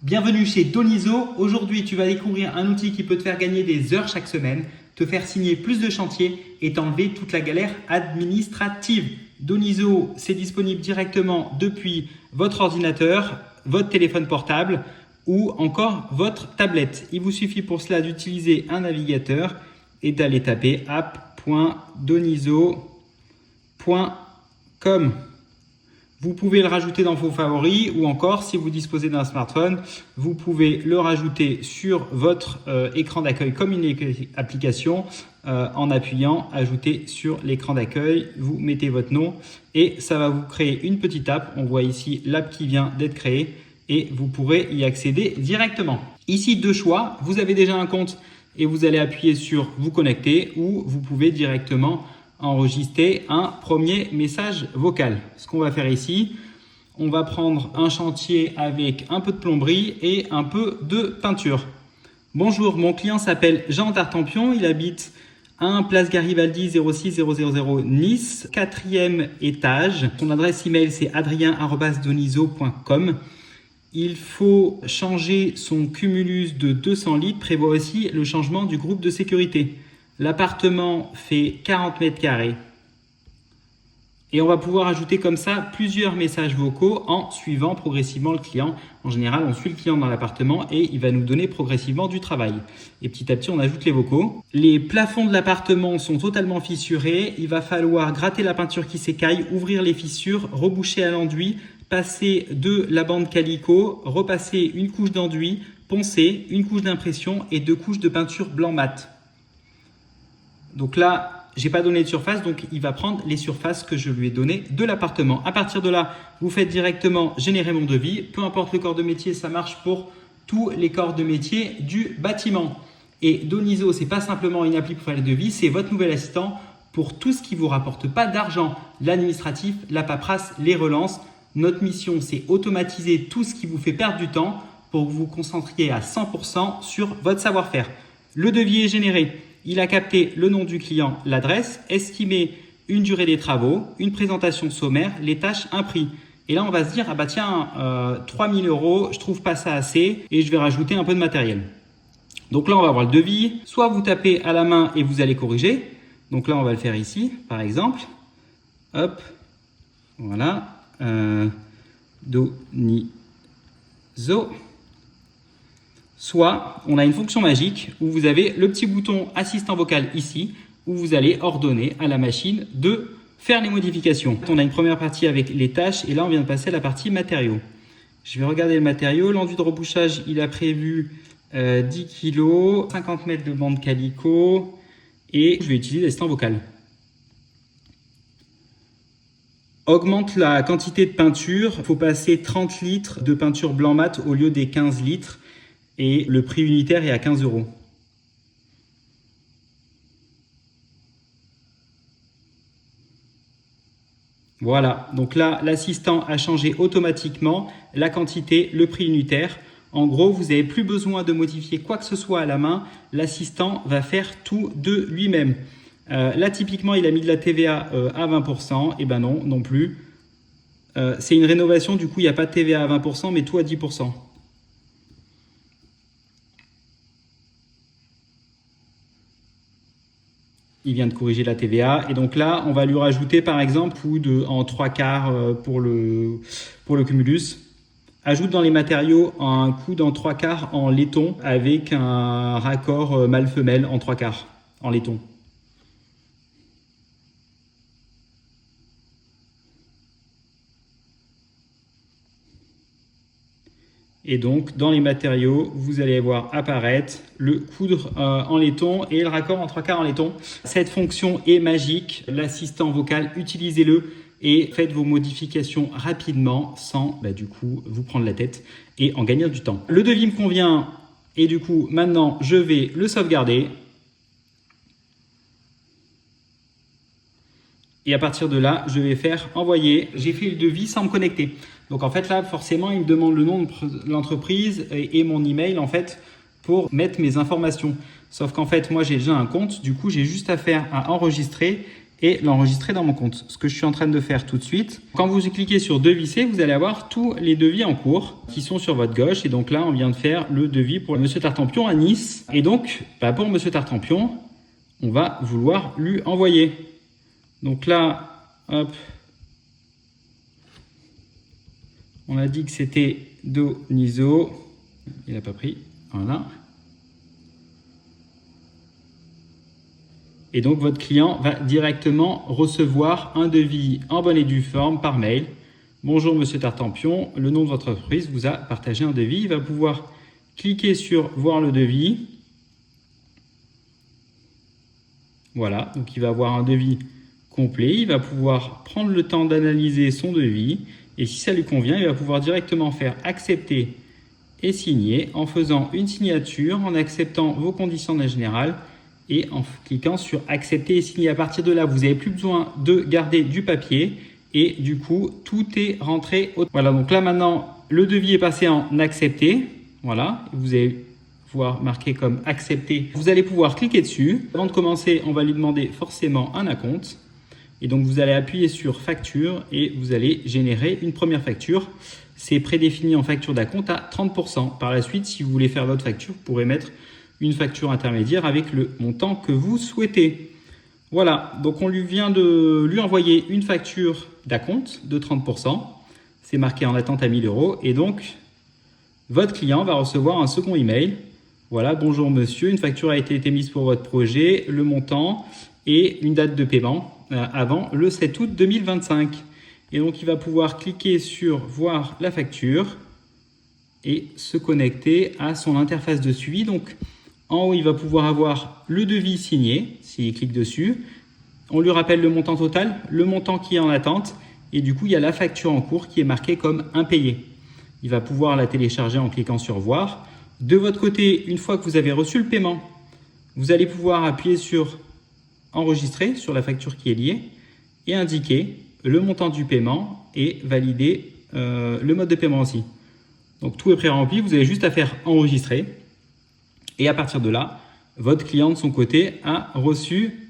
Bienvenue chez Donizo. Aujourd'hui, tu vas découvrir un outil qui peut te faire gagner des heures chaque semaine, te faire signer plus de chantiers et t'enlever toute la galère administrative. Donizo, c'est disponible directement depuis votre ordinateur, votre téléphone portable ou encore votre tablette. Il vous suffit pour cela d'utiliser un navigateur et d'aller taper app.donizo.com. Vous pouvez le rajouter dans vos favoris ou encore, si vous disposez d'un smartphone, vous pouvez le rajouter sur votre écran d'accueil comme une application en appuyant « Ajouter sur l'écran d'accueil ». Vous mettez votre nom et ça va vous créer une petite app. On voit ici l'app qui vient d'être créée et vous pourrez y accéder directement. Ici, deux choix. Vous avez déjà un compte et vous allez appuyer sur « Vous connecter » ou vous pouvez directement enregistrer un premier message vocal. Ce qu'on va faire ici, on va prendre un chantier avec un peu de plomberie et un peu de peinture. Bonjour, mon client s'appelle Jean Tartampion, il habite 1 Place Garibaldi 06000 Nice, 4e étage. Son adresse email c'est adrien@donizo.com. Il faut changer son cumulus de 200 litres, prévoit aussi le changement du groupe de sécurité. L'appartement fait 40 mètres carrés et on va pouvoir ajouter comme ça plusieurs messages vocaux en suivant progressivement le client. En général, on suit le client dans l'appartement et il va nous donner progressivement du travail. Et petit à petit, on ajoute les vocaux. Les plafonds de l'appartement sont totalement fissurés. Il va falloir gratter la peinture qui s'écaille, ouvrir les fissures, reboucher à l'enduit, passer de la bande calicot, repasser une couche d'enduit, poncer, une couche d'impression et 2 couches de peinture blanc mat. Donc là, j'ai pas donné de surface, donc il va prendre les surfaces que je lui ai données de l'appartement. À partir de là, vous faites directement générer mon devis. Peu importe le corps de métier, ça marche pour tous les corps de métier du bâtiment. Et Donizo, c'est pas simplement une appli pour faire les devis, c'est votre nouvel assistant pour tout ce qui vous rapporte pas d'argent, l'administratif, la paperasse, les relances. Notre mission, c'est automatiser tout ce qui vous fait perdre du temps pour que vous vous concentriez à 100% sur votre savoir-faire. Le devis est généré. Il a capté le nom du client, l'adresse, estimé une durée des travaux, une présentation sommaire, les tâches, un prix. Et là, on va se dire, ah bah tiens, 3000 €, je trouve pas ça assez et je vais rajouter un peu de matériel. Donc là, on va avoir le devis. Soit vous tapez à la main et vous allez corriger. Donc là, on va le faire ici, par exemple. Hop, voilà. Donizo. Soit on a une fonction magique où vous avez le petit bouton assistant vocal ici où vous allez ordonner à la machine de faire les modifications. On a une première partie avec les tâches et là on vient de passer à la partie matériaux. Je vais regarder le matériau. L'enduit de rebouchage, il a prévu 10 kg, 50 mètres de bande calicot et je vais utiliser l'assistant vocal. Augmente la quantité de peinture. Il faut passer 30 litres de peinture blanc mat au lieu des 15 litres. Et le prix unitaire est à 15 €. Voilà, donc là, l'assistant a changé automatiquement la quantité, le prix unitaire. En gros, vous n'avez plus besoin de modifier quoi que ce soit à la main. L'assistant va faire tout de lui-même. Là, typiquement, il a mis de la TVA à 20%. Et ben non, non plus. C'est une rénovation, du coup, il n'y a pas de TVA à 20%, mais tout à 10%. Il vient de corriger la TVA et donc là, on va lui rajouter par exemple en 3/4 pour le cumulus. Ajoute dans les matériaux un coude en 3/4 en laiton avec un raccord mâle-femelle en 3/4 en laiton. Et donc, dans les matériaux, vous allez voir apparaître le coudre en laiton et le raccord en 3/4 en laiton. Cette fonction est magique. L'assistant vocal, utilisez-le et faites vos modifications rapidement sans du coup vous prendre la tête et en gagner du temps. Le devis me convient et du coup, maintenant, je vais le sauvegarder. Et à partir de là, je vais faire envoyer. J'ai fait le devis sans me connecter. Donc en fait là, forcément, il me demande le nom de l'entreprise et mon email en fait pour mettre mes informations. Sauf qu'en fait, moi j'ai déjà un compte. Du coup, j'ai juste à faire à enregistrer et l'enregistrer dans mon compte. Ce que je suis en train de faire tout de suite. Quand vous cliquez sur deviser, vous allez avoir tous les devis en cours qui sont sur votre gauche. Et donc là, on vient de faire le devis pour Monsieur Tartampion à Nice. Et donc, pour Monsieur Tartampion, on va vouloir lui envoyer. Donc là, hop, on a dit que c'était Doniso. Il n'a pas pris. Voilà. Et donc, votre client va directement recevoir un devis en bonne et due forme par mail. Bonjour Monsieur Tartampion, le nom de votre entreprise vous a partagé un devis. Il va pouvoir cliquer sur voir le devis. Voilà, donc il va avoir un devis complet. Il va pouvoir prendre le temps d'analyser son devis. Et si ça lui convient, il va pouvoir directement faire accepter et signer en faisant une signature, en acceptant vos conditions en général et en cliquant sur accepter et signer. À partir de là, vous n'avez plus besoin de garder du papier et du coup, tout est rentré. Voilà, donc là maintenant, le devis est passé en accepté. Voilà, vous allez pouvoir marquer comme accepté. Vous allez pouvoir cliquer dessus. Avant de commencer, on va lui demander forcément un acompte. Et donc, vous allez appuyer sur facture et vous allez générer une première facture. C'est prédéfini en facture d'acompte à 30%. Par la suite, si vous voulez faire votre facture, vous pourrez mettre une facture intermédiaire avec le montant que vous souhaitez. Voilà, donc on vient de lui envoyer une facture d'acompte de 30%. C'est marqué en attente à 1 000 € et donc votre client va recevoir un second email. Voilà, bonjour monsieur, une facture a été émise pour votre projet, le montant et une date de paiement avant le 7 août 2025. Et donc il va pouvoir cliquer sur voir la facture et se connecter à son interface de suivi. Donc en haut, il va pouvoir avoir le devis signé, s'il clique dessus. On lui rappelle le montant total, le montant qui est en attente. Et du coup, il y a la facture en cours qui est marquée comme impayée. Il va pouvoir la télécharger en cliquant sur voir. De votre côté, une fois que vous avez reçu le paiement, vous allez pouvoir appuyer sur enregistrer sur la facture qui est liée et indiquer le montant du paiement et valider le mode de paiement aussi. Donc, tout est pré-rempli. Vous avez juste à faire enregistrer. Et à partir de là, votre client de son côté a reçu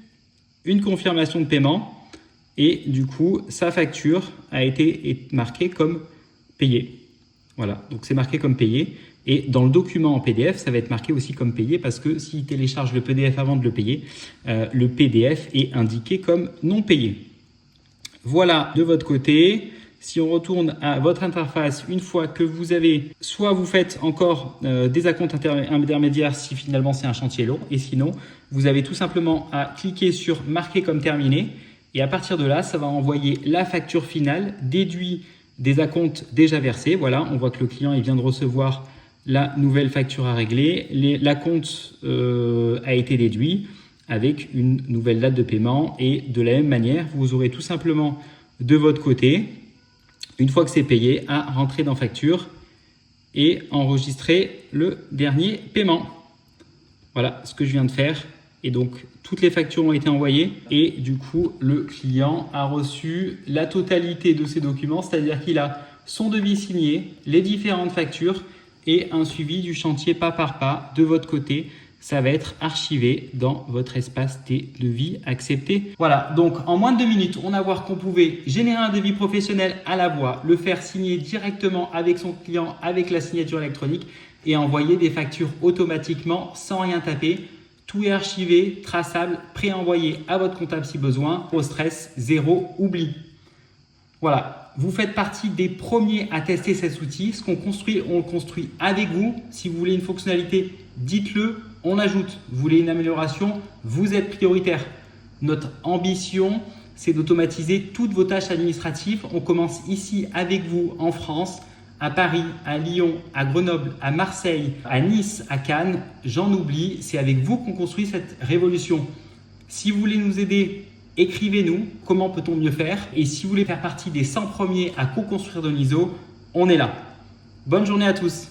une confirmation de paiement et du coup, sa facture a été marquée comme payée. Voilà, donc c'est marqué comme payé. Et dans le document en PDF, ça va être marqué aussi comme payé parce que s'il télécharge le PDF avant de le payer, le PDF est indiqué comme non payé. Voilà de votre côté. Si on retourne à votre interface, une fois que vous avez, soit vous faites encore des acomptes intermédiaires si finalement c'est un chantier long, et sinon, vous avez tout simplement à cliquer sur marquer comme terminé. Et à partir de là, ça va envoyer la facture finale déduit des acomptes déjà versés. Voilà, on voit que le client il vient de recevoir la nouvelle facture à régler. L'acompte a été déduit avec une nouvelle date de paiement. Et de la même manière, vous aurez tout simplement de votre côté, une fois que c'est payé, à rentrer dans facture et enregistrer le dernier paiement. Voilà ce que je viens de faire. Et donc, toutes les factures ont été envoyées et du coup, le client a reçu la totalité de ses documents, c'est-à-dire qu'il a son devis signé, les différentes factures et un suivi du chantier pas par pas de votre côté. Ça va être archivé dans votre espace des devis acceptés. Voilà, donc en moins de 2 minutes, on a vu qu'on pouvait générer un devis professionnel à la voix, le faire signer directement avec son client, avec la signature électronique et envoyer des factures automatiquement sans rien taper. Tout est archivé, traçable, pré-envoyé à votre comptable si besoin. Au stress, zéro oubli. Voilà, vous faites partie des premiers à tester cet outil. Ce qu'on construit, on le construit avec vous. Si vous voulez une fonctionnalité, dites-le, on ajoute. Vous voulez une amélioration, vous êtes prioritaire. Notre ambition, c'est d'automatiser toutes vos tâches administratives. On commence ici avec vous en France, à Paris, à Lyon, à Grenoble, à Marseille, à Nice, à Cannes. J'en oublie, c'est avec vous qu'on construit cette révolution. Si vous voulez nous aider, écrivez-nous comment peut-on mieux faire. Et si vous voulez faire partie des 100 premiers à co-construire Doniso, on est là. Bonne journée à tous.